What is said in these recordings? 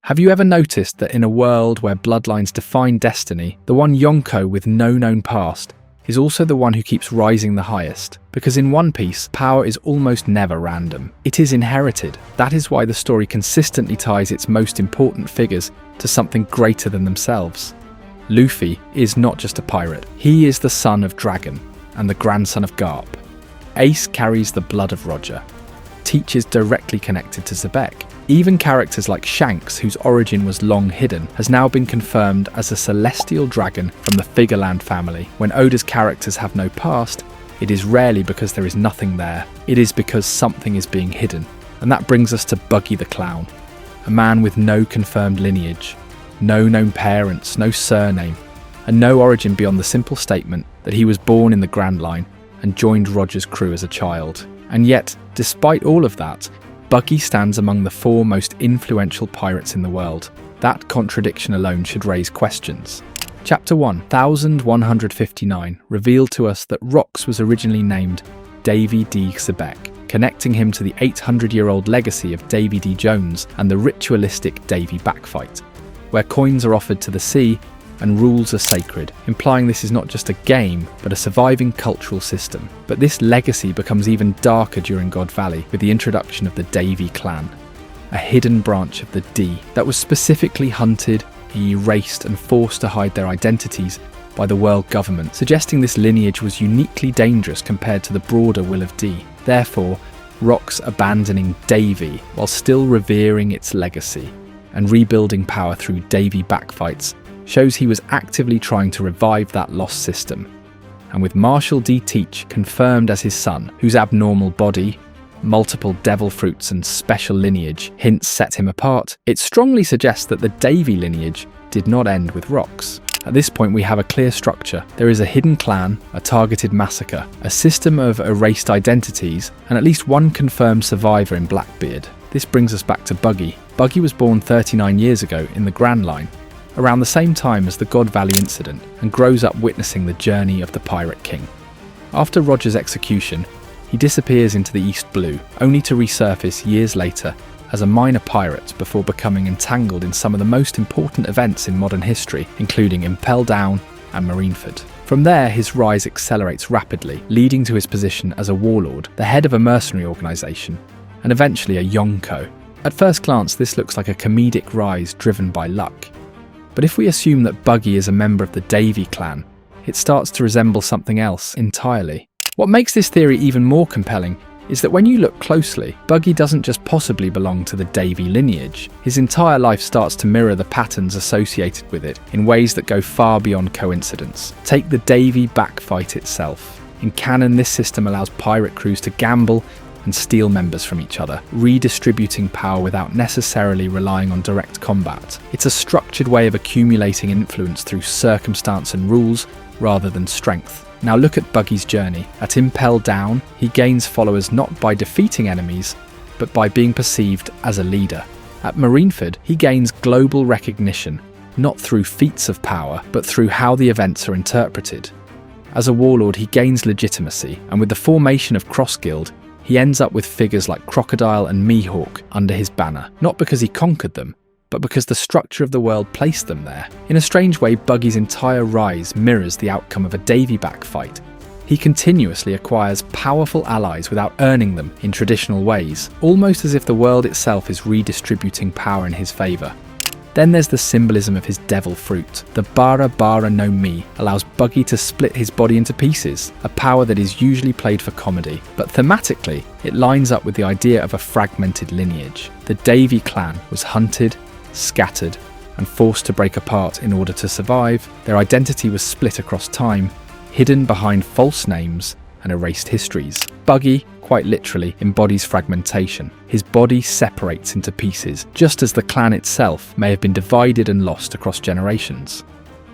Have you ever noticed that in a world where bloodlines define destiny, the one Yonko with no known past is also the one who keeps rising the highest? Because in One Piece, power is almost never random. It is inherited. That is why the story consistently ties its most important figures to something greater than themselves. Luffy is not just a pirate. He is the son of Dragon and the grandson of Garp. Ace carries the blood of Roger. Teach is directly connected to Xebec. Even characters like Shanks, whose origin was long hidden, has now been confirmed as a celestial dragon from the Figureland family. When Oda's characters have no past, it is rarely because there is nothing there. It is because something is being hidden. And that brings us to Buggy the Clown, a man with no confirmed lineage, no known parents, no surname, and no origin beyond the simple statement that he was born in the Grand Line and joined Roger's crew as a child. And yet, despite all of that, Buggy stands among the 4 most influential pirates in the world. That contradiction alone should raise questions. Chapter 1, 1159, revealed to us that Rox was originally named Davy D. Xebec, connecting him to the 800-year-old legacy of Davy D. Jones and the ritualistic Davy backfight, where coins are offered to the sea and rules are sacred, implying this is not just a game, but a surviving cultural system. But this legacy becomes even darker during God Valley with the introduction of the Davy clan, a hidden branch of the D that was specifically hunted, erased and forced to hide their identities by the world government, suggesting this lineage was uniquely dangerous compared to the broader will of D. Therefore, Rox abandoning Davy while still revering its legacy and rebuilding power through Davy backfights shows he was actively trying to revive that lost system. And with Marshall D. Teach confirmed as his son, whose abnormal body, multiple devil fruits and special lineage hints set him apart, it strongly suggests that the Davy lineage did not end with Rox. At this point we have a clear structure. There is a hidden clan, a targeted massacre, a system of erased identities, and at least one confirmed survivor in Blackbeard. This brings us back to Buggy. Buggy was born 39 years ago in the Grand Line, around the same time as the God Valley incident, and grows up witnessing the journey of the Pirate King. After Roger's execution, he disappears into the East Blue, only to resurface years later as a minor pirate before becoming entangled in some of the most important events in modern history, including Impel Down and Marineford. From there, his rise accelerates rapidly, leading to his position as a warlord, the head of a mercenary organisation, and eventually a Yonko. At first glance, this looks like a comedic rise driven by luck. But if we assume that Buggy is a member of the Davy clan, it starts to resemble something else entirely. What makes this theory even more compelling is that when you look closely, Buggy doesn't just possibly belong to the Davy lineage. His entire life starts to mirror the patterns associated with it in ways that go far beyond coincidence. Take the Davy backfight itself. In canon, this system allows pirate crews to gamble and steal members from each other, redistributing power without necessarily relying on direct combat. It's a structured way of accumulating influence through circumstance and rules rather than strength. Now look at Buggy's journey. At Impel Down, he gains followers not by defeating enemies, but by being perceived as a leader. At Marineford, he gains global recognition, not through feats of power, but through how the events are interpreted. As a warlord, he gains legitimacy, and with the formation of Cross Guild, he ends up with figures like Crocodile and Mihawk under his banner, not because he conquered them, but because the structure of the world placed them there. In a strange way, Buggy's entire rise mirrors the outcome of a Davy backfight. He continuously acquires powerful allies without earning them in traditional ways, almost as if the world itself is redistributing power in his favour. Then there's the symbolism of his devil fruit. The Bara Bara no Mi allows Buggy to split his body into pieces, a power that is usually played for comedy. But thematically, it lines up with the idea of a fragmented lineage. The Davy clan was hunted, scattered, and forced to break apart in order to survive. Their identity was split across time, hidden behind false names and erased histories. Buggy, quite literally, embodies fragmentation. His body separates into pieces, just as the clan itself may have been divided and lost across generations.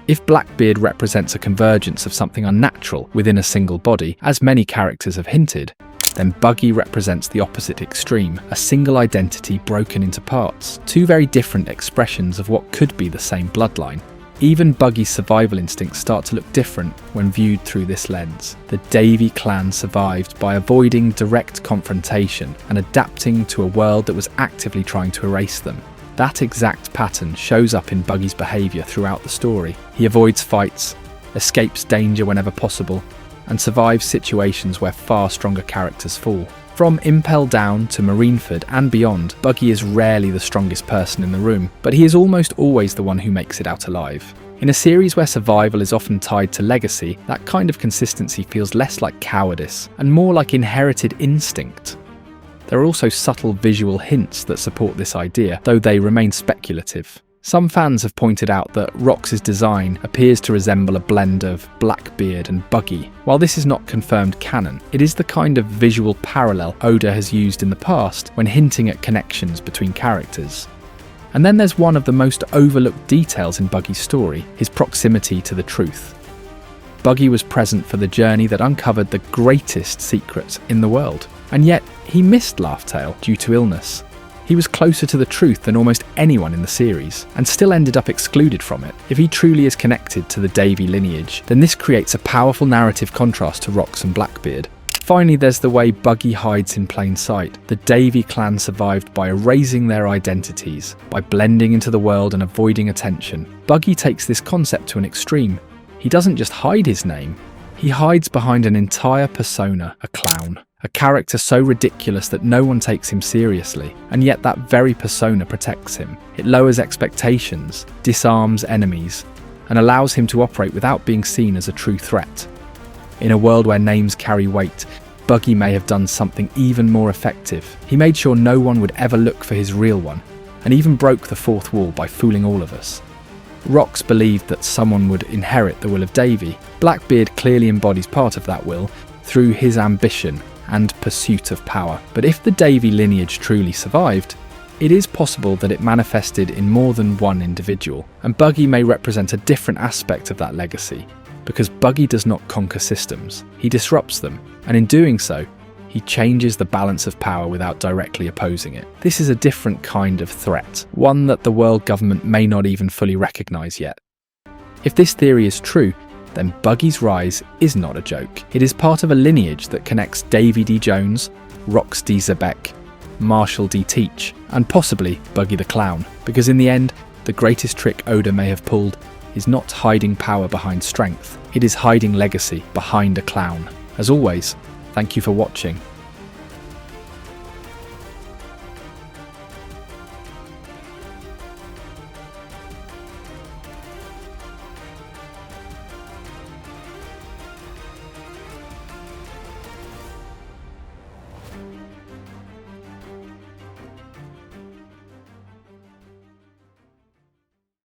If Blackbeard represents a convergence of something unnatural within a single body, as many characters have hinted, then Buggy represents the opposite extreme, a single identity broken into parts, 2 very different expressions of what could be the same bloodline. Even Buggy's survival instincts start to look different when viewed through this lens. The Davy clan survived by avoiding direct confrontation and adapting to a world that was actively trying to erase them. That exact pattern shows up in Buggy's behaviour throughout the story. He avoids fights, escapes danger whenever possible, and survives situations where far stronger characters fall. From Impel Down to Marineford and beyond, Buggy is rarely the strongest person in the room, but he is almost always the one who makes it out alive. In a series where survival is often tied to legacy, that kind of consistency feels less like cowardice and more like inherited instinct. There are also subtle visual hints that support this idea, though they remain speculative. Some fans have pointed out that Rox's design appears to resemble a blend of Blackbeard and Buggy. While this is not confirmed canon, it is the kind of visual parallel Oda has used in the past when hinting at connections between characters. And then there's one of the most overlooked details in Buggy's story, his proximity to the truth. Buggy was present for the journey that uncovered the greatest secret in the world, and yet he missed Laugh Tale due to illness. He was closer to the truth than almost anyone in the series, and still ended up excluded from it. If he truly is connected to the Davy lineage, then this creates a powerful narrative contrast to Rox and Blackbeard. Finally, there's the way Buggy hides in plain sight. The Davy clan survived by erasing their identities, by blending into the world and avoiding attention. Buggy takes this concept to an extreme. He doesn't just hide his name, he hides behind an entire persona, a clown. A character so ridiculous that no one takes him seriously, and yet that very persona protects him. It lowers expectations, disarms enemies, and allows him to operate without being seen as a true threat. In a world where names carry weight, Buggy may have done something even more effective. He made sure no one would ever look for his real one, and even broke the fourth wall by fooling all of us. Rox believed that someone would inherit the will of Davy. Blackbeard clearly embodies part of that will through his ambition and pursuit of power. But if the Davy lineage truly survived, it is possible that it manifested in more than one individual, and Buggy may represent a different aspect of that legacy, because Buggy does not conquer systems, he disrupts them, and in doing so, he changes the balance of power without directly opposing it. This is a different kind of threat, one that the world government may not even fully recognise yet. If this theory is true, then Buggy's rise is not a joke. It is part of a lineage that connects Davy D. Jones, Rox D. Xebec, Marshall D. Teach, and possibly Buggy the Clown, because in the end, the greatest trick Oda may have pulled is not hiding power behind strength, it is hiding legacy behind a clown. As always, thank you for watching.